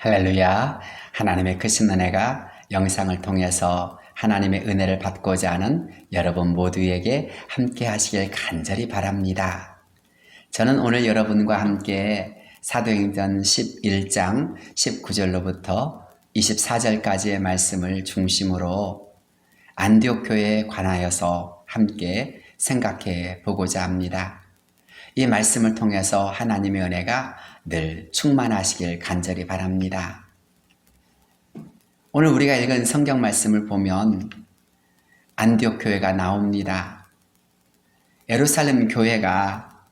할렐루야. 하나님의 크신 은혜가 영상을 통해서 하나님의 은혜를 받고자 하는 여러분 모두에게 함께 하시길 간절히 바랍니다. 저는 오늘 여러분과 함께 사도행전 11장 19절로부터 24절까지의 말씀을 중심으로 안디옥 교회에 관하여서 함께 생각해 보고자 합니다. 이 말씀을 통해서 하나님의 은혜가 늘 충만하시길 간절히 바랍니다. 오늘 우리가 읽은 성경 말씀을 보면 안디옥 교회가 나옵니다. 예루살렘 교회가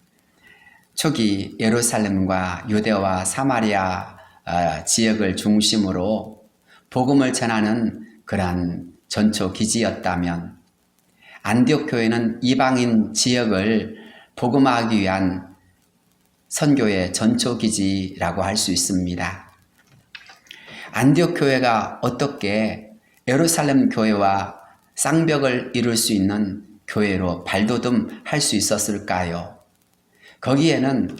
초기 예루살렘과 유대와 사마리아 지역을 중심으로 복음을 전하는 그러한 전초 기지였다면 안디옥 교회는 이방인 지역을 복음화하기 위한 선교의 전초기지라고 할 수 있습니다. 안디옥 교회가 어떻게 예루살렘 교회와 쌍벽을 이룰 수 있는 교회로 발돋움할 수 있었을까요? 거기에는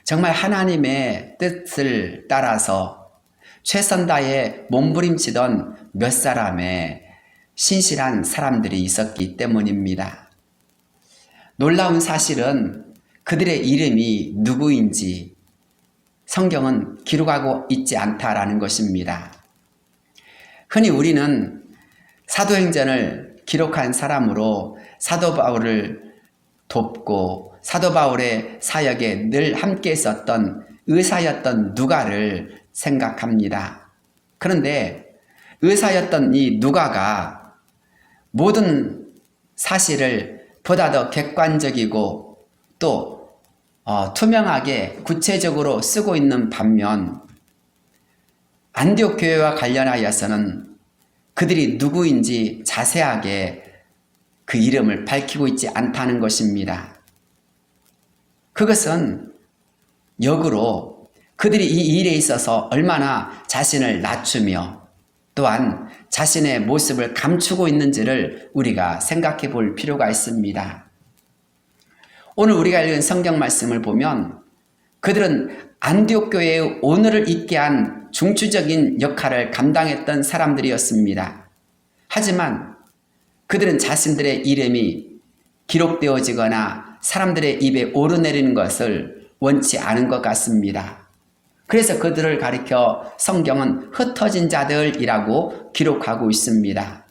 정말 하나님의 뜻을 따라서 최선 다해 몸부림치던 몇 사람의 신실한 사람들이 있었기 때문입니다. 놀라운 사실은 그들의 이름이 누구인지 성경은 기록하고 있지 않다라는 것입니다. 흔히 우리는 사도행전을 기록한 사람으로 사도 바울을 돕고 사도 바울의 사역에 늘 함께 있었던 의사였던 누가를 생각합니다. 그런데 의사였던 이 누가가 모든 사실을 보다 더 객관적이고 또 투명하게 구체적으로 쓰고 있는 반면 안디옥 교회와 관련하여서는 그들이 누구인지 자세하게 그 이름을 밝히고 있지 않다는 것입니다. 그것은 역으로 그들이 이 일에 있어서 얼마나 자신을 낮추며 또한 자신의 모습을 감추고 있는지를 우리가 생각해 볼 필요가 있습니다. 오늘 우리가 읽은 성경 말씀을 보면 그들은 안디옥 교회의 오늘을 있게 한 중추적인 역할을 감당했던 사람들이었습니다. 하지만 그들은 자신들의 이름이 기록되어지거나 사람들의 입에 오르내리는 것을 원치 않은 것 같습니다. 그래서 그들을 가리켜 성경은 흩어진 자들이라고 기록하고 있습니다.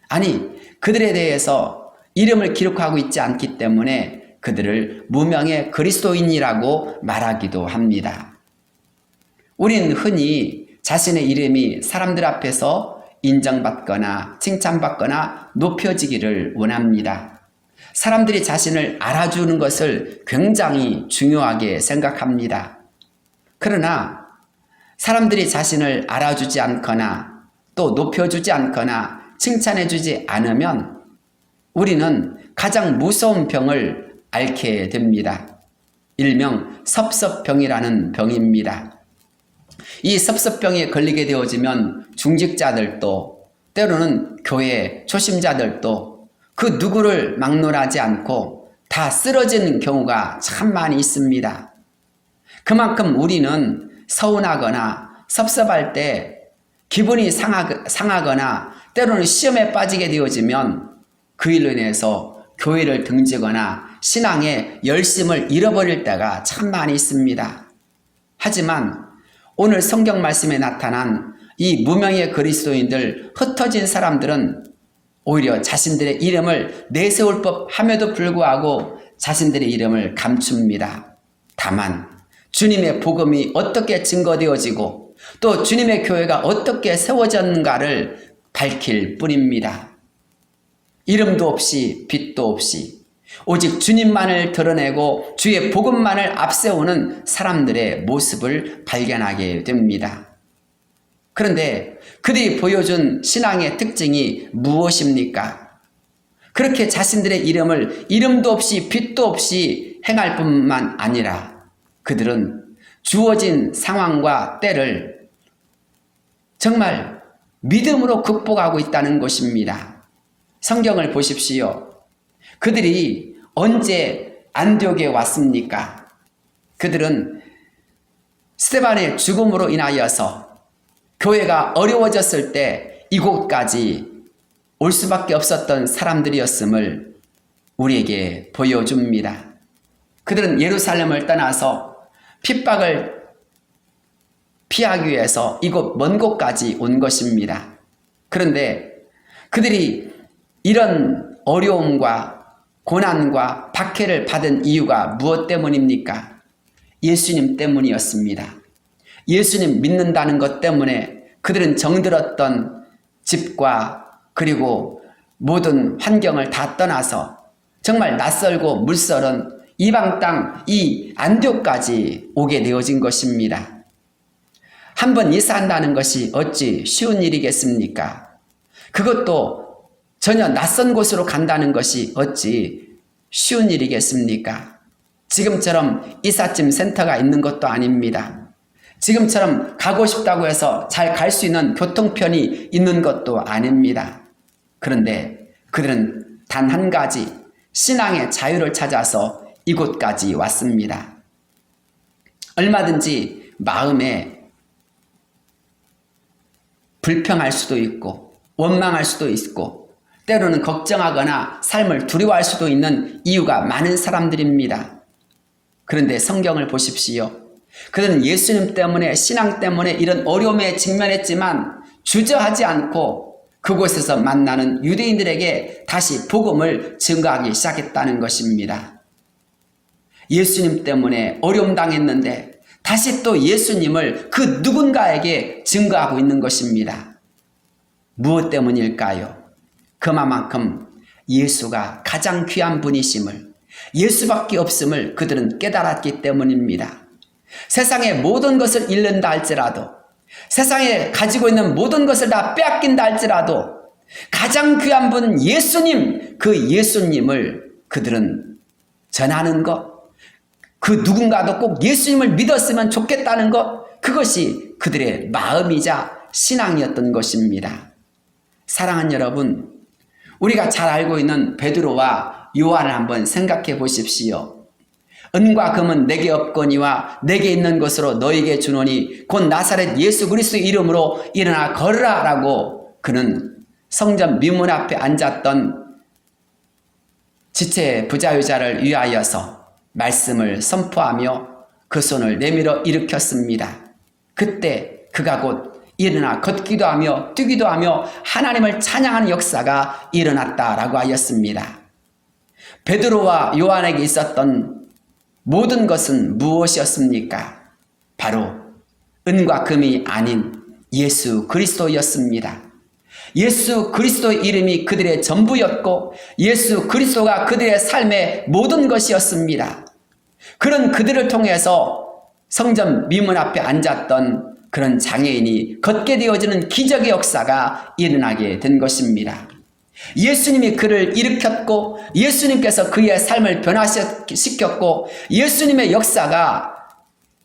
아니, 그들에 대해서 이름을 기록하고 있지 않기 때문에 그들을 무명의 그리스도인이라고 말하기도 합니다. 우리는 흔히 자신의 이름이 사람들 앞에서 인정받거나 칭찬받거나 높여지기를 원합니다. 사람들이 자신을 알아주는 것을 굉장히 중요하게 생각합니다. 그러나 사람들이 자신을 알아주지 않거나 또 높여주지 않거나 칭찬해주지 않으면 우리는 가장 무서운 병을 앓게 됩니다. 일명 섭섭병이라는 병입니다. 이 섭섭병에 걸리게 되어지면 중직자들도 때로는 교회 초심자들도 그 누구를 막론하지 않고 다 쓰러지는 경우가 참 많이 있습니다. 그만큼 우리는 서운하거나 섭섭할 때 기분이 상하거나 때로는 시험에 빠지게 되어지면 그 일로 인해서 교회를 등지거나 신앙의 열심을 잃어버릴 때가 참 많이 있습니다. 하지만 오늘 성경 말씀에 나타난 이 무명의 그리스도인들, 흩어진 사람들은 오히려 자신들의 이름을 내세울 법함에도 불구하고 자신들의 이름을 감춥니다. 다만 주님의 복음이 어떻게 증거되어지고 또 주님의 교회가 어떻게 세워졌는가를 밝힐 뿐입니다. 이름도 없이 빛도 없이 오직 주님만을 드러내고 주의 복음만을 앞세우는 사람들의 모습을 발견하게 됩니다. 그런데 그들이 보여준 신앙의 특징이 무엇입니까? 그렇게 자신들의 이름을 이름도 없이 빛도 없이 행할 뿐만 아니라 그들은 주어진 상황과 때를 정말 믿음으로 극복하고 있다는 것입니다. 성경을 보십시오. 그들이 언제 안디옥에 왔습니까? 그들은 스데반의 죽음으로 인하여서 교회가 어려워졌을 때 이곳까지 올 수밖에 없었던 사람들이었음을 우리에게 보여줍니다. 그들은 예루살렘을 떠나서 핍박을 피하기 위해서 이곳 먼 곳까지 온 것입니다. 그런데 그들이 이런 어려움과 고난과 박해를 받은 이유가 무엇 때문입니까? 예수님 때문이었습니다. 예수님 믿는다는 것 때문에 그들은 정들었던 집과 그리고 모든 환경을 다 떠나서 정말 낯설고 물설은 이방 땅 이 안디옥까지 오게 되어진 것입니다. 한번 이사한다는 것이 어찌 쉬운 일이겠습니까? 그것도 전혀 낯선 곳으로 간다는 것이 어찌 쉬운 일이겠습니까? 지금처럼 이삿짐 센터가 있는 것도 아닙니다. 지금처럼 가고 싶다고 해서 잘 갈 수 있는 교통편이 있는 것도 아닙니다. 그런데 그들은 단 한 가지 신앙의 자유를 찾아서 이곳까지 왔습니다. 얼마든지 마음에 불평할 수도 있고 원망할 수도 있고 때로는 걱정하거나 삶을 두려워할 수도 있는 이유가 많은 사람들입니다. 그런데 성경을 보십시오. 그들은 예수님 때문에 신앙 때문에 이런 어려움에 직면했지만 주저하지 않고 그곳에서 만나는 유대인들에게 다시 복음을 증거하기 시작했다는 것입니다. 예수님 때문에 어려움 당했는데 다시 또 예수님을 그 누군가에게 증거하고 있는 것입니다. 무엇 때문일까요? 그만큼 예수가 가장 귀한 분이심을, 예수밖에 없음을 그들은 깨달았기 때문입니다. 세상의 모든 것을 잃는다 할지라도, 세상에 가지고 있는 모든 것을 다 빼앗긴다 할지라도 가장 귀한 분 예수님, 그 예수님을 그들은 전하는 것, 그 누군가도 꼭 예수님을 믿었으면 좋겠다는 것, 그것이 그들의 마음이자 신앙이었던 것입니다. 사랑하는 여러분, 우리가 잘 알고 있는 베드로와 요한을 한번 생각해 보십시오. 은과 금은 내게 없거니와 내게 있는 것으로 너에게 주노니 곧 나사렛 예수 그리스도의 이름으로 일어나 걸으라 라고 그는 성전 미문 앞에 앉았던 지체 부자유자를 위하여서 말씀을 선포하며 그 손을 내밀어 일으켰습니다. 그때 그가 곧 일어나 걷기도 하며 뛰기도 하며 하나님을 찬양하는 역사가 일어났다라고 하였습니다. 베드로와 요한에게 있었던 모든 것은 무엇이었습니까? 바로 은과 금이 아닌 예수 그리스도였습니다. 예수 그리스도의 이름이 그들의 전부였고 예수 그리스도가 그들의 삶의 모든 것이었습니다. 그런 그들을 통해서 성전 미문 앞에 앉았던 그런 장애인이 걷게 되어지는 기적의 역사가 일어나게 된 것입니다. 예수님이 그를 일으켰고 예수님께서 그의 삶을 변화시켰고 예수님의 역사가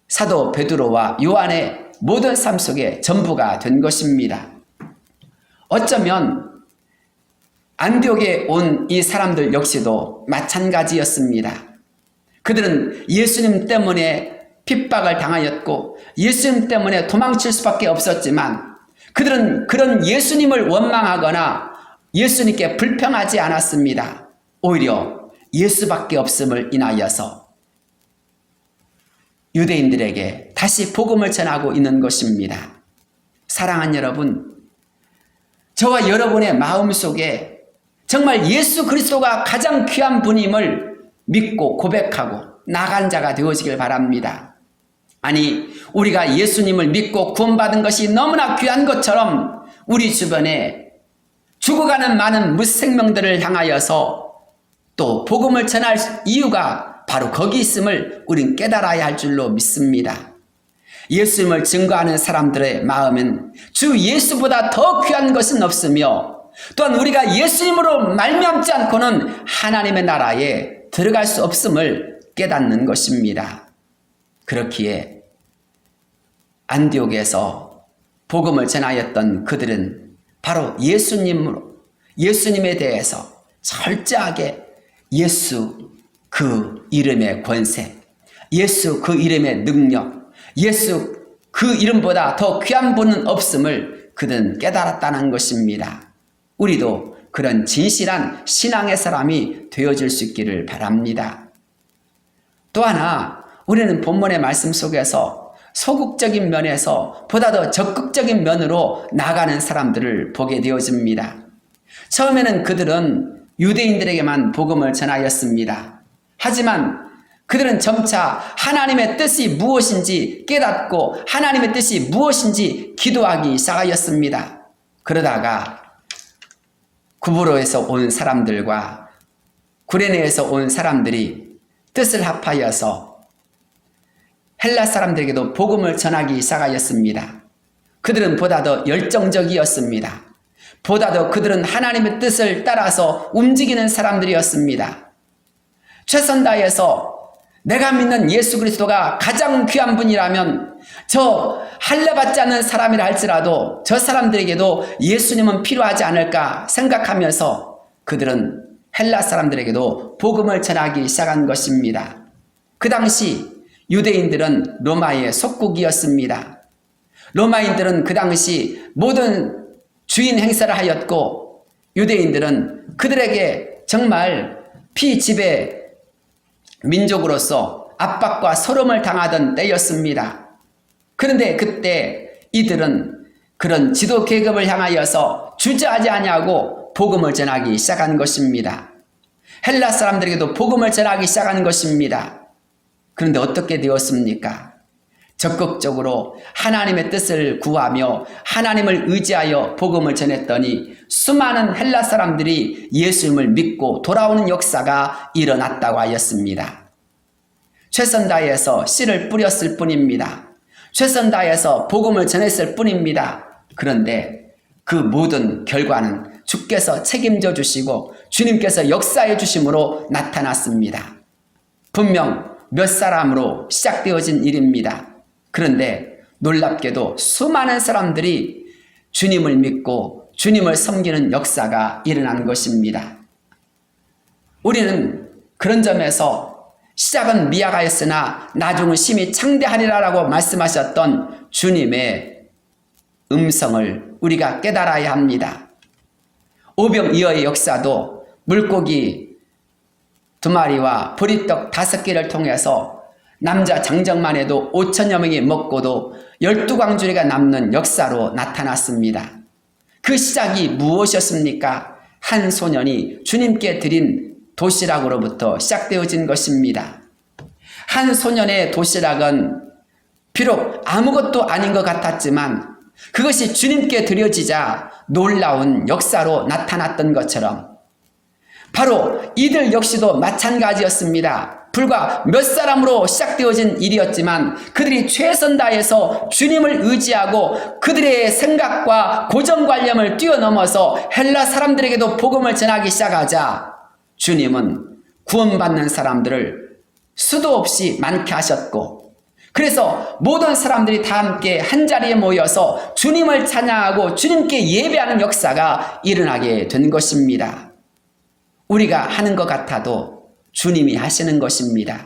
사도 베드로와 요한의 모든 삶 속에 전부가 된 것입니다. 어쩌면 안디옥에 온 이 사람들 역시도 마찬가지였습니다. 그들은 예수님 때문에 핍박을 당하였고 예수님 때문에 도망칠 수밖에 없었지만 그들은 그런 예수님을 원망하거나 예수님께 불평하지 않았습니다. 오히려 예수밖에 없음을 인하여서 유대인들에게 다시 복음을 전하고 있는 것입니다. 사랑하는 여러분, 저와 여러분의 마음속에 정말 예수 그리스도가 가장 귀한 분임을 믿고 고백하고 나간 자가 되어지길 바랍니다. 아니, 우리가 예수님을 믿고 구원받은 것이 너무나 귀한 것처럼 우리 주변에 죽어가는 많은 무생명들을 향하여서 또 복음을 전할 이유가 바로 거기 있음을 우린 깨달아야 할 줄로 믿습니다. 예수님을 증거하는 사람들의 마음은 주 예수보다 더 귀한 것은 없으며 또한 우리가 예수님으로 말미암지 않고는 하나님의 나라에 들어갈 수 없음을 깨닫는 것입니다. 그렇기에 안디옥에서 복음을 전하였던 그들은 바로 예수님에 대해서 철저하게 예수 그 이름의 권세, 예수 그 이름의 능력, 예수 그 이름보다 더 귀한 분은 없음을 그들은 깨달았다는 것입니다. 우리도 그런 진실한 신앙의 사람이 되어줄 수 있기를 바랍니다. 또 하나 우리는 본문의 말씀 속에서 소극적인 면에서 보다 더 적극적인 면으로 나가는 사람들을 보게 되어집니다. 처음에는 그들은 유대인들에게만 복음을 전하였습니다. 하지만 그들은 점차 하나님의 뜻이 무엇인지 깨닫고 하나님의 뜻이 무엇인지 기도하기 시작하였습니다. 그러다가 구브로에서 온 사람들과 구레네에서 온 사람들이 뜻을 합하여서 헬라 사람들에게도 복음을 전하기 시작하였습니다. 그들은 보다 더 열정적이었습니다. 보다 더 그들은 하나님의 뜻을 따라서 움직이는 사람들이었습니다. 최선 다해서 내가 믿는 예수 그리스도가 가장 귀한 분이라면 저 할례받지 않는 사람이라 할지라도 저 사람들에게도 예수님은 필요하지 않을까 생각하면서 그들은 헬라 사람들에게도 복음을 전하기 시작한 것입니다. 그 당시 유대인들은 로마의 속국이었습니다. 로마인들은 그 당시 모든 주인 행세를 하였고 유대인들은 그들에게 정말 피지배 민족으로서 압박과 소름을 당하던 때였습니다. 그런데 그때 이들은 그런 지도 계급을 향하여서 주저하지 아니하고 복음을 전하기 시작한 것입니다. 헬라 사람들에게도 복음을 전하기 시작한 것입니다. 그런데 어떻게 되었습니까? 적극적으로 하나님의 뜻을 구하며 하나님을 의지하여 복음을 전했더니 수많은 헬라 사람들이 예수님을 믿고 돌아오는 역사가 일어났다고 하였습니다. 최선 다해서 씨를 뿌렸을 뿐입니다. 최선 다해서 복음을 전했을 뿐입니다. 그런데 그 모든 결과는 주께서 책임져 주시고 주님께서 역사해 주심으로 나타났습니다. 분명 몇 사람으로 시작되어진 일입니다. 그런데 놀랍게도 수많은 사람들이 주님을 믿고 주님을 섬기는 역사가 일어난 것입니다. 우리는 그런 점에서 시작은 미약하였으나 나중은 심히 창대하리라라고 말씀하셨던 주님의 음성을 우리가 깨달아야 합니다. 오병이어의 역사도 물고기 2마리와 보리떡 5개를 통해서 남자 장정만 해도 5천여 명이 먹고도 12광주리가 남는 역사로 나타났습니다. 그 시작이 무엇이었습니까? 한 소년이 주님께 드린 도시락으로부터 시작되어진 것입니다. 한 소년의 도시락은 비록 아무것도 아닌 것 같았지만 그것이 주님께 드려지자 놀라운 역사로 나타났던 것처럼 바로 이들 역시도 마찬가지였습니다. 불과 몇 사람으로 시작되어진 일이었지만 그들이 최선 다해서 주님을 의지하고 그들의 생각과 고정관념을 뛰어넘어서 헬라 사람들에게도 복음을 전하기 시작하자 주님은 구원받는 사람들을 수도 없이 많게 하셨고 그래서 모든 사람들이 다 함께 한자리에 모여서 주님을 찬양하고 주님께 예배하는 역사가 일어나게 된 것입니다. 우리가 하는 것 같아도 주님이 하시는 것입니다.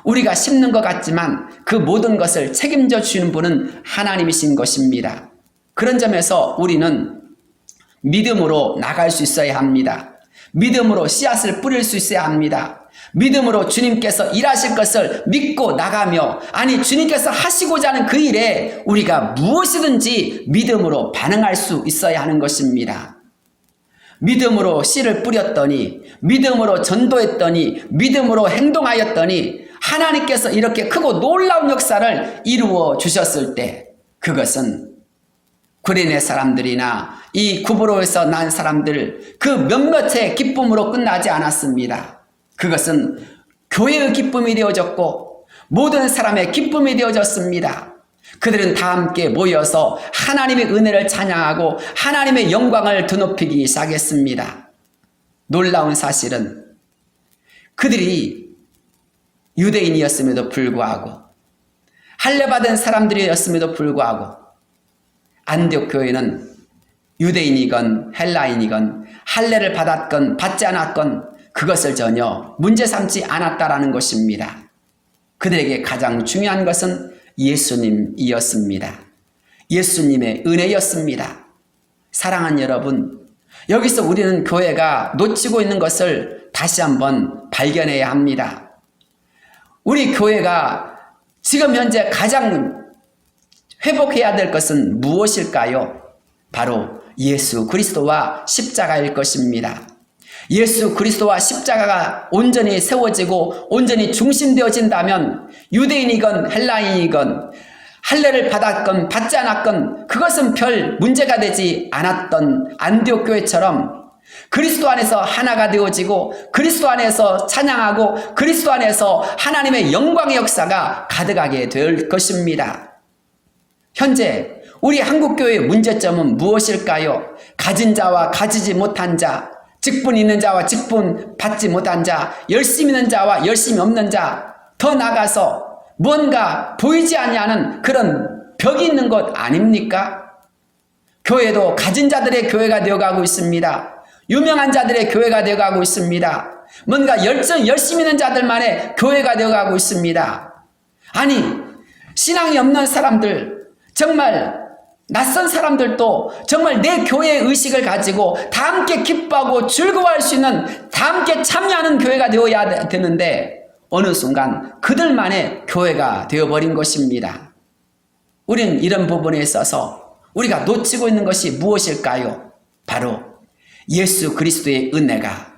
우리가 심는 것 같지만 그 모든 것을 책임져 주시는 분은 하나님이신 것입니다. 그런 점에서 우리는 믿음으로 나갈 수 있어야 합니다. 믿음으로 씨앗을 뿌릴 수 있어야 합니다. 믿음으로 주님께서 일하실 것을 믿고 나가며 아니 주님께서 하시고자 하는 그 일에 우리가 무엇이든지 믿음으로 반응할 수 있어야 하는 것입니다. 믿음으로 씨를 뿌렸더니 믿음으로 전도했더니 믿음으로 행동하였더니 하나님께서 이렇게 크고 놀라운 역사를 이루어 주셨을 때 그것은 구레네 사람들이나 이 구브로에서 난 사람들 그 몇몇의 기쁨으로 끝나지 않았습니다. 그것은 교회의 기쁨이 되어졌고 모든 사람의 기쁨이 되어졌습니다. 그들은 다 함께 모여서 하나님의 은혜를 찬양하고 하나님의 영광을 드높이기 시작했습니다. 놀라운 사실은 그들이 유대인이었음에도 불구하고 할례받은 사람들이었음에도 불구하고 안디옥 교회는 유대인이건 헬라인이건 할례를 받았건 받지 않았건 그것을 전혀 문제 삼지 않았다라는 것입니다. 그들에게 가장 중요한 것은 예수님이었습니다. 예수님의 은혜였습니다. 사랑하는 여러분, 여기서 우리는 교회가 놓치고 있는 것을 다시 한번 발견해야 합니다. 우리 교회가 지금 현재 가장 회복해야 될 것은 무엇일까요? 바로 예수 그리스도와 십자가일 것입니다. 예수 그리스도와 십자가가 온전히 세워지고 온전히 중심되어진다면 유대인이건 헬라인이건 할례를 받았건 받지 않았건 그것은 별 문제가 되지 않았던 안디옥 교회처럼 그리스도 안에서 하나가 되어지고 그리스도 안에서 찬양하고 그리스도 안에서 하나님의 영광의 역사가 가득하게 될 것입니다. 현재 우리 한국교회의 문제점은 무엇일까요? 가진 자와 가지지 못한 자, 직분 있는 자와 직분 받지 못한 자, 열심히 있는 자와 열심히 없는 자, 더 나아가서 뭔가 보이지 않는 그런 벽이 있는 것 아닙니까? 교회도 가진 자들의 교회가 되어가고 있습니다. 유명한 자들의 교회가 되어가고 있습니다. 뭔가 열심히 있는 자들만의 교회가 되어가고 있습니다. 아니, 신앙이 없는 사람들, 정말 낯선 사람들도 정말 내 교회의 의식을 가지고 다 함께 기뻐하고 즐거워할 수 있는, 다 함께 참여하는 교회가 되어야 되는데 어느 순간 그들만의 교회가 되어버린 것입니다. 우리는 이런 부분에 있어서 우리가 놓치고 있는 것이 무엇일까요? 바로 예수 그리스도의 은혜가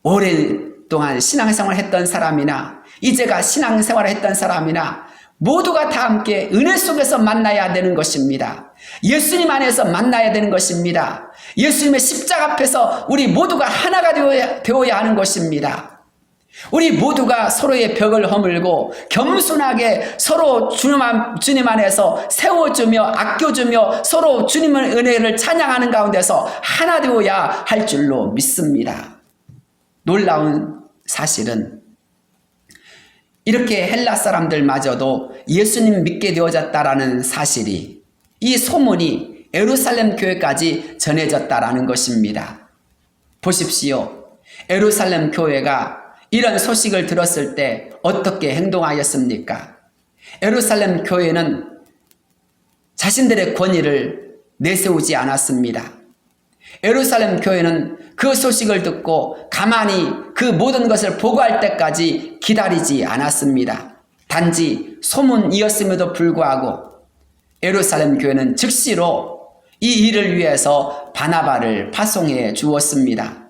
오랫동안 신앙생활을 했던 사람이나 이제가 신앙생활을 했던 사람이나 모두가 다 함께 은혜 속에서 만나야 되는 것입니다. 예수님 안에서 만나야 되는 것입니다. 예수님의 십자가 앞에서 우리 모두가 하나가 되어야 하는 것입니다. 우리 모두가 서로의 벽을 허물고 겸손하게 서로 주님 안에서 세워주며 아껴주며 서로 주님의 은혜를 찬양하는 가운데서 하나 되어야 할 줄로 믿습니다. 놀라운 사실은 이렇게 헬라 사람들마저도 예수님 믿게 되어졌다라는 사실이, 이 소문이 예루살렘 교회까지 전해졌다라는 것입니다. 보십시오. 예루살렘 교회가 이런 소식을 들었을 때 어떻게 행동하였습니까? 예루살렘 교회는 자신들의 권위를 내세우지 않았습니다. 예루살렘 교회는 그 소식을 듣고 가만히 그 모든 것을 보고할 때까지 기다리지 않았습니다. 단지 소문이었음에도 불구하고 예루살렘 교회는 즉시로 이 일을 위해서 바나바를 파송해 주었습니다.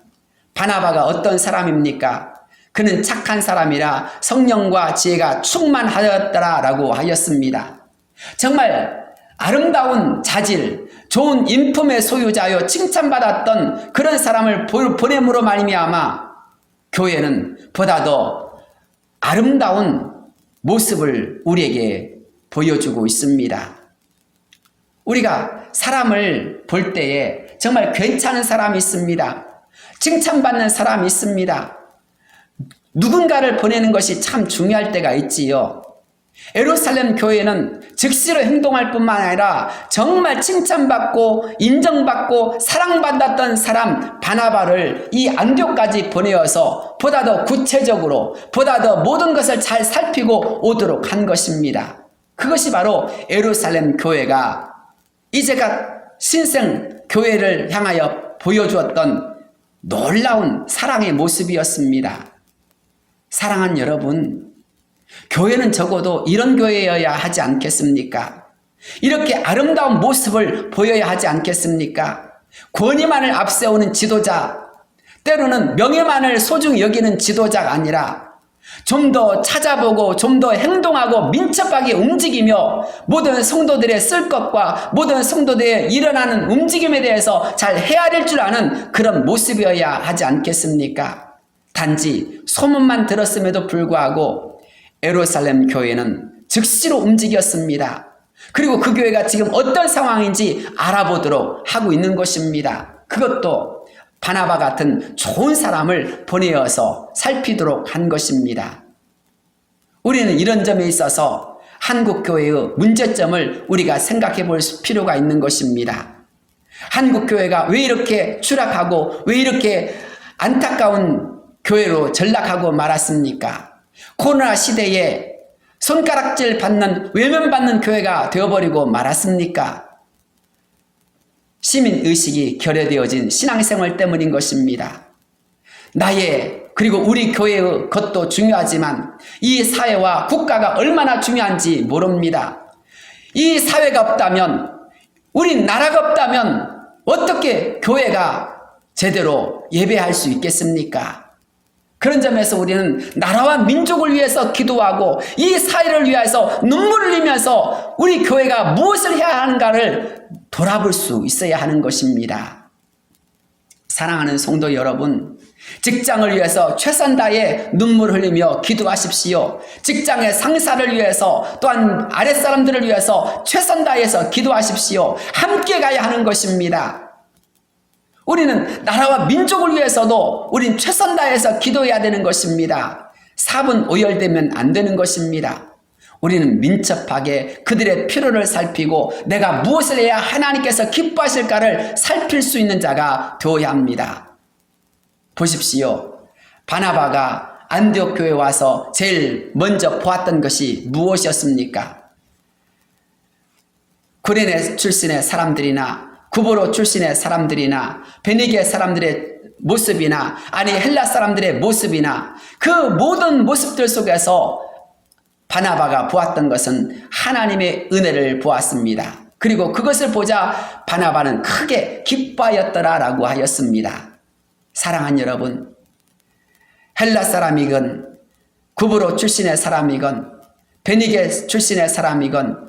바나바가 어떤 사람입니까? 그는 착한 사람이라 성령과 지혜가 충만하였더라라고 하였습니다. 정말 아름다운 자질, 좋은 인품의 소유자여 칭찬받았던 그런 사람을 보냄으로 말미암아 교회는 보다 더 아름다운 모습을 우리에게 보여주고 있습니다. 우리가 사람을 볼 때에 정말 괜찮은 사람이 있습니다. 칭찬받는 사람이 있습니다. 누군가를 보내는 것이 참 중요할 때가 있지요. 예루살렘 교회는 즉시로 행동할 뿐만 아니라 정말 칭찬받고 인정받고 사랑받았던 사람 바나바를 이 안디옥까지 보내어서 보다 더 구체적으로 보다 더 모든 것을 잘 살피고 오도록 한 것입니다. 그것이 바로 예루살렘 교회가 이제가 신생 교회를 향하여 보여주었던 놀라운 사랑의 모습이었습니다. 사랑하는 여러분, 교회는 적어도 이런 교회여야 하지 않겠습니까? 이렇게 아름다운 모습을 보여야 하지 않겠습니까? 권위만을 앞세우는 지도자, 때로는 명예만을 소중히 여기는 지도자가 아니라 좀 더 찾아보고 좀 더 행동하고 민첩하게 움직이며 모든 성도들의 쓸 것과 모든 성도들의 일어나는 움직임에 대해서 잘 헤아릴 줄 아는 그런 모습이어야 하지 않겠습니까? 단지 소문만 들었음에도 불구하고 예루살렘 교회는 즉시로 움직였습니다. 그리고 그 교회가 지금 어떤 상황인지 알아보도록 하고 있는 것입니다. 그것도 바나바 같은 좋은 사람을 보내어서 살피도록 한 것입니다. 우리는 이런 점에 있어서 한국교회의 문제점을 우리가 생각해 볼 필요가 있는 것입니다. 한국교회가 왜 이렇게 추락하고 왜 이렇게 안타까운 교회로 전락하고 말았습니까? 코로나 시대에 손가락질 받는, 외면받는 교회가 되어버리고 말았습니까? 시민의식이 결여되어진 신앙생활 때문인 것입니다. 그리고 우리 교회의 것도 중요하지만 이 사회와 국가가 얼마나 중요한지 모릅니다. 이 사회가 없다면, 우리 나라가 없다면 어떻게 교회가 제대로 예배할 수 있겠습니까? 그런 점에서 우리는 나라와 민족을 위해서 기도하고 이 사회를 위해서 눈물을 흘리면서 우리 교회가 무엇을 해야 하는가를 돌아볼 수 있어야 하는 것입니다. 사랑하는 성도 여러분, 직장을 위해서 최선 다해 눈물 흘리며 기도하십시오. 직장의 상사를 위해서, 또한 아랫사람들을 위해서 최선 다해서 기도하십시오. 함께 가야 하는 것입니다. 우리는 나라와 민족을 위해서도 우린 최선 다해서 기도해야 되는 것입니다. 사분 오열되면 안 되는 것입니다. 우리는 민첩하게 그들의 필요를 살피고 내가 무엇을 해야 하나님께서 기뻐하실까를 살필 수 있는 자가 되어야 합니다. 보십시오. 바나바가 안디옥 교회에 와서 제일 먼저 보았던 것이 무엇이었습니까? 구레네 출신의 사람들이나 구브로 출신의 사람들이나 베니게 사람들의 모습이나 아니 헬라 사람들의 모습이나 그 모든 모습들 속에서 바나바가 보았던 것은 하나님의 은혜를 보았습니다. 그리고 그것을 보자 바나바는 크게 기뻐하였더라라고 하였습니다. 사랑하는 여러분, 헬라 사람이건 구브로 출신의 사람이건 베니게 출신의 사람이건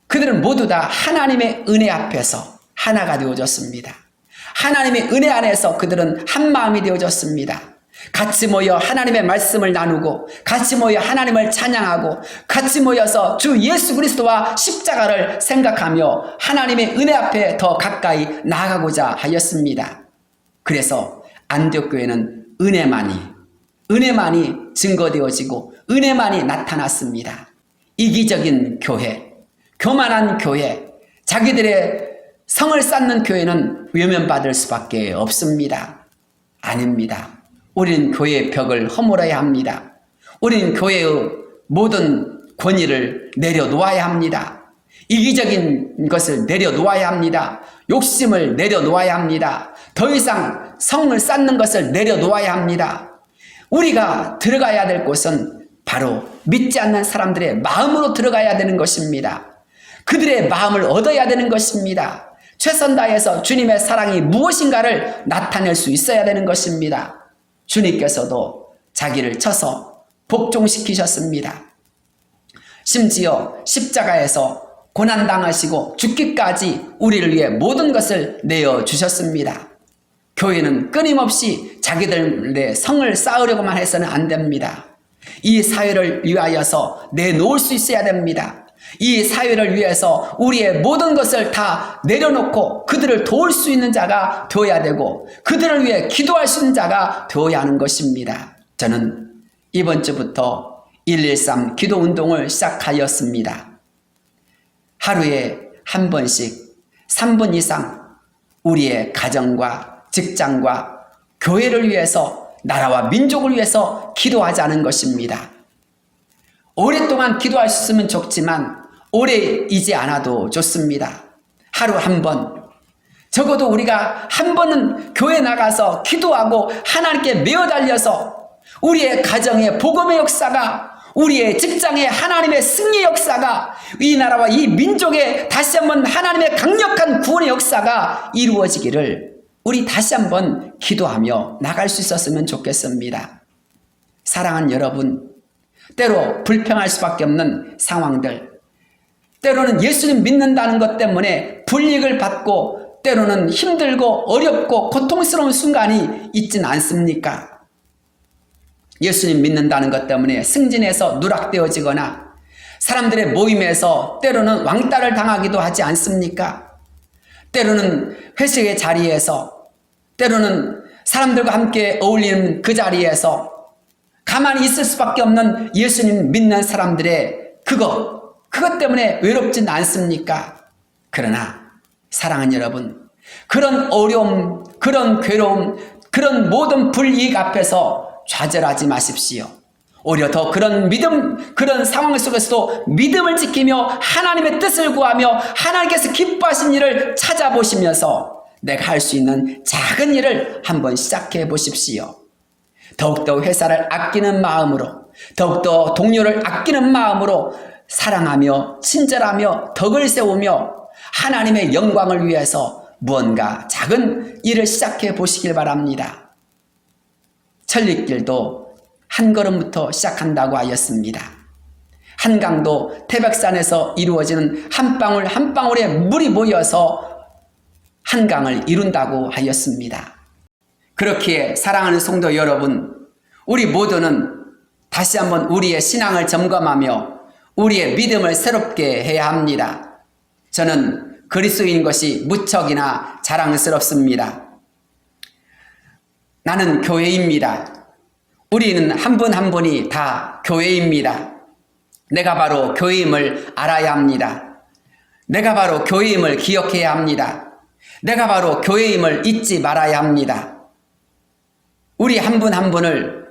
그들은 모두 다 하나님의 은혜 앞에서 하나가 되어졌습니다. 하나님의 은혜 안에서 그들은 한 마음이 되어졌습니다. 같이 모여 하나님의 말씀을 나누고 같이 모여 하나님을 찬양하고 같이 모여서 주 예수 그리스도와 십자가를 생각하며 하나님의 은혜 앞에 더 가까이 나아가고자 하였습니다. 그래서 안디옥 교회는 은혜만이 증거되어지고 은혜만이 나타났습니다. 이기적인 교회, 교만한 교회, 자기들의 성을 쌓는 교회는 외면받을 수밖에 없습니다. 아닙니다. 우리는 교회의 벽을 허물어야 합니다. 우리는 교회의 모든 권위를 내려놓아야 합니다. 이기적인 것을 내려놓아야 합니다. 욕심을 내려놓아야 합니다. 더 이상 성을 쌓는 것을 내려놓아야 합니다. 우리가 들어가야 될 곳은 바로 믿지 않는 사람들의 마음으로 들어가야 되는 것입니다. 그들의 마음을 얻어야 되는 것입니다. 최선 다해서 주님의 사랑이 무엇인가를 나타낼 수 있어야 되는 것입니다. 주님께서도 자기를 쳐서 복종시키셨습니다. 심지어 십자가에서 고난당하시고 죽기까지 우리를 위해 모든 것을 내어주셨습니다. 교회는 끊임없이 자기들의 성을 쌓으려고만 해서는 안 됩니다. 이 사회를 위하여서 내놓을 수 있어야 됩니다. 이 사회를 위해서 우리의 모든 것을 다 내려놓고 그들을 도울 수 있는 자가 되어야 되고 그들을 위해 기도할 수 있는 자가 되어야 하는 것입니다. 저는 이번 주부터 113 기도운동을 시작하였습니다. 하루에 한 번씩 3분 이상 우리의 가정과 직장과 교회를 위해서 나라와 민족을 위해서 기도하자는 것입니다. 오랫동안 기도할 수 있으면 좋지만 오래이지 않아도 좋습니다. 하루 한 번, 적어도 우리가 한 번은 교회 나가서 기도하고 하나님께 매어 달려서 우리의 가정의 복음의 역사가, 우리의 직장의 하나님의 승리의 역사가, 이 나라와 이 민족의 다시 한번 하나님의 강력한 구원의 역사가 이루어지기를 우리 다시 한번 기도하며 나갈 수 있었으면 좋겠습니다. 사랑하는 여러분, 때로 불평할 수밖에 없는 상황들, 때로는 예수님 믿는다는 것 때문에 불이익을 받고 때로는 힘들고 어렵고 고통스러운 순간이 있진 않습니까? 예수님 믿는다는 것 때문에 승진해서 누락되어지거나 사람들의 모임에서 때로는 왕따를 당하기도 하지 않습니까? 때로는 회식의 자리에서, 때로는 사람들과 함께 어울리는 그 자리에서 가만히 있을 수밖에 없는 예수님 믿는 사람들의 그것 때문에 외롭진 않습니까? 그러나 사랑하는 여러분, 그런 어려움, 그런 괴로움, 그런 모든 불이익 앞에서 좌절하지 마십시오. 오히려 더 그런 믿음, 그런 상황 속에서도 믿음을 지키며 하나님의 뜻을 구하며 하나님께서 기뻐하신 일을 찾아보시면서 내가 할 수 있는 작은 일을 한번 시작해 보십시오. 더욱더 회사를 아끼는 마음으로, 더욱더 동료를 아끼는 마음으로 사랑하며 친절하며 덕을 세우며 하나님의 영광을 위해서 무언가 작은 일을 시작해 보시길 바랍니다. 천리길도 한 걸음부터 시작한다고 하였습니다. 한강도 태백산에서 이루어지는 한 방울 한 방울의 물이 모여서 한강을 이룬다고 하였습니다. 그렇기에 사랑하는 성도 여러분, 우리 모두는 다시 한번 우리의 신앙을 점검하며 우리의 믿음을 새롭게 해야 합니다. 저는 그리스도인 것이 무척이나 자랑스럽습니다. 나는 교회입니다. 우리는 한 분 한 분이 다 교회입니다. 내가 바로 교회임을 알아야 합니다. 내가 바로 교회임을 기억해야 합니다. 내가 바로 교회임을 잊지 말아야 합니다. 우리 한 분 한 분을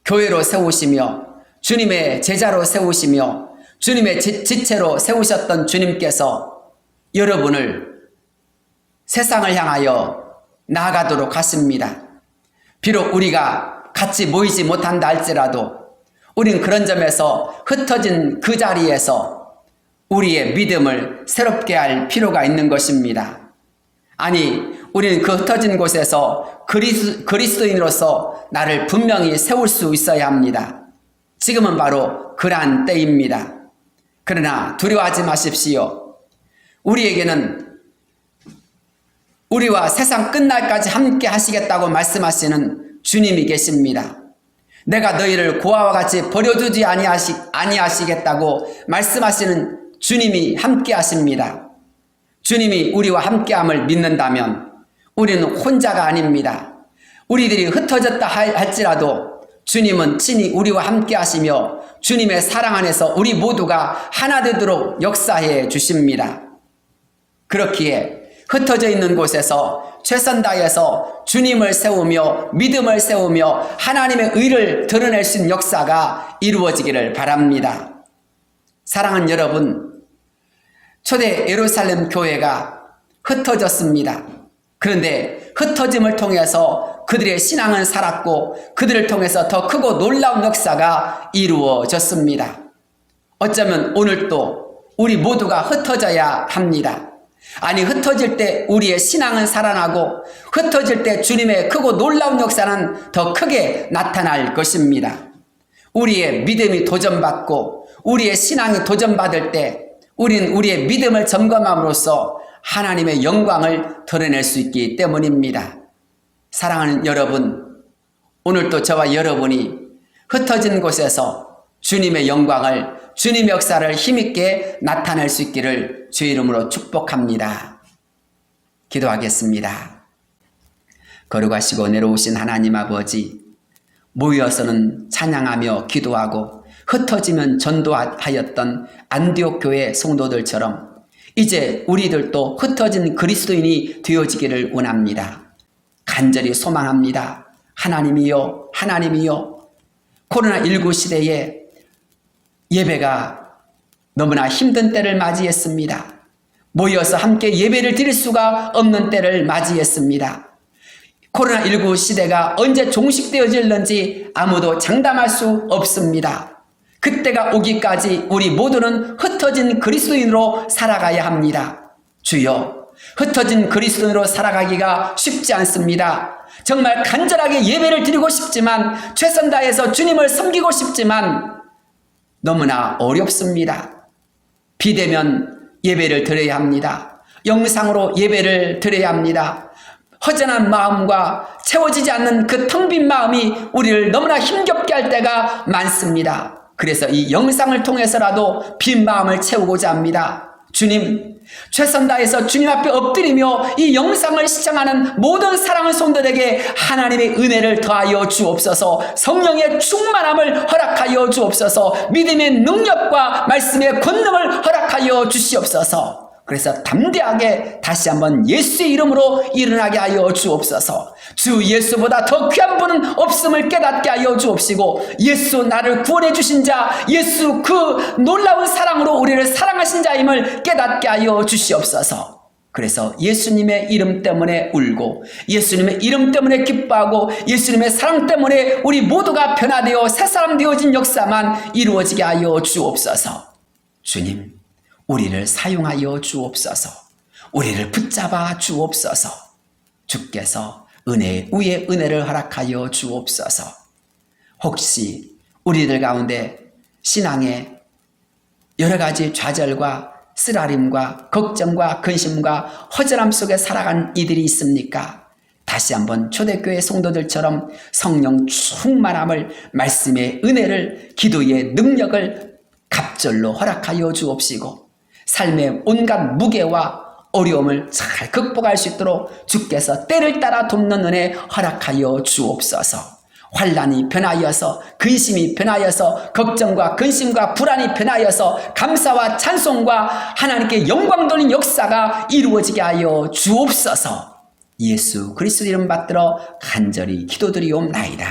교회로 세우시며 주님의 제자로 세우시며 주님의 지체로 세우셨던 주님께서 여러분을 세상을 향하여 나아가도록 하십니다. 비록 우리가 같이 모이지 못한다 할지라도 우린 그런 점에서 흩어진 그 자리에서 우리의 믿음을 새롭게 할 필요가 있는 것입니다. 아니, 우리는 그 흩어진 곳에서 그리스도인으로서 나를 분명히 세울 수 있어야 합니다. 지금은 바로 그러한 때입니다. 그러나 두려워하지 마십시오. 우리에게는 우리와 세상 끝날까지 함께 하시겠다고 말씀하시는 주님이 계십니다. 내가 너희를 고아와 같이 버려두지 아니하시겠다고 말씀하시는 주님이 함께 하십니다. 주님이 우리와 함께함을 믿는다면 우리는 혼자가 아닙니다. 우리들이 흩어졌다 할지라도 주님은 친히 우리와 함께 하시며 주님의 사랑 안에서 우리 모두가 하나 되도록 역사해 주십니다. 그렇기에 흩어져 있는 곳에서 최선 다해서 주님을 세우며 믿음을 세우며 하나님의 의를 드러낼 수 있는 역사가 이루어지기를 바랍니다. 사랑하는 여러분, 초대 예루살렘 교회가 흩어졌습니다. 그런데 흩어짐을 통해서 그들의 신앙은 살았고 그들을 통해서 더 크고 놀라운 역사가 이루어졌습니다. 어쩌면 오늘도 우리 모두가 흩어져야 합니다. 아니, 흩어질 때 우리의 신앙은 살아나고 흩어질 때 주님의 크고 놀라운 역사는 더 크게 나타날 것입니다. 우리의 믿음이 도전받고 우리의 신앙이 도전받을 때 우리는 우리의 믿음을 점검함으로써 하나님의 영광을 드러낼 수 있기 때문입니다. 사랑하는 여러분, 오늘도 저와 여러분이 흩어진 곳에서 주님의 영광을, 주님의 역사를 힘있게 나타낼 수 있기를 주의 이름으로 축복합니다. 기도하겠습니다. 거룩하시고 내려오신 하나님 아버지, 모여서는 찬양하며 기도하고 흩어지면 전도하였던 안디옥 교회 성도들처럼 이제 우리들도 흩어진 그리스도인이 되어지기를 원합니다. 간절히 소망합니다. 하나님이여, 하나님이여, 코로나19 시대에 예배가 너무나 힘든 때를 맞이했습니다. 모여서 함께 예배를 드릴 수가 없는 때를 맞이했습니다. 코로나19 시대가 언제 종식되어질는지 아무도 장담할 수 없습니다. 그때가 오기까지 우리 모두는 흩어진 그리스도인으로 살아가야 합니다. 주여, 흩어진 그리스도인으로 살아가기가 쉽지 않습니다. 정말 간절하게 예배를 드리고 싶지만, 최선 다해서 주님을 섬기고 싶지만 너무나 어렵습니다. 비대면 예배를 드려야 합니다. 영상으로 예배를 드려야 합니다. 허전한 마음과 채워지지 않는 그 텅 빈 마음이 우리를 너무나 힘겹게 할 때가 많습니다. 그래서 이 영상을 통해서라도 빈 마음을 채우고자 합니다. 주님, 최선 다해서 주님 앞에 엎드리며 이 영상을 시청하는 모든 사랑하는 성도들에게 하나님의 은혜를 더하여 주옵소서, 성령의 충만함을 허락하여 주옵소서, 믿음의 능력과 말씀의 권능을 허락하여 주시옵소서. 그래서 담대하게 다시 한번 예수의 이름으로 일어나게 하여 주옵소서. 주 예수보다 더 귀한 분은 없음을 깨닫게 하여 주옵시고, 예수 나를 구원해 주신 자, 예수 그 놀라운 사랑으로 우리를 사랑하신 자임을 깨닫게 하여 주시옵소서. 그래서 예수님의 이름 때문에 울고, 예수님의 이름 때문에 기뻐하고, 예수님의 사랑 때문에 우리 모두가 변화되어 새사람 되어진 역사만 이루어지게 하여 주옵소서. 주님, 우리를 사용하여 주옵소서. 우리를 붙잡아 주옵소서. 주께서 은혜 위에 은혜를 허락하여 주옵소서. 혹시 우리들 가운데 신앙의 여러 가지 좌절과 쓰라림과 걱정과 근심과 허전함 속에 살아간 이들이 있습니까? 다시 한번 초대교회 성도들처럼 성령 충만함을, 말씀의 은혜를, 기도의 능력을 갑절로 허락하여 주옵시고, 삶의 온갖 무게와 어려움을 잘 극복할 수 있도록 주께서 때를 따라 돕는 은혜 허락하여 주옵소서. 환난이 변하여서, 근심이 변하여서, 걱정과 근심과 불안이 변하여서 감사와 찬송과 하나님께 영광 돌린 역사가 이루어지게 하여 주옵소서. 예수 그리스도 이름 받들어 간절히 기도드리옵나이다.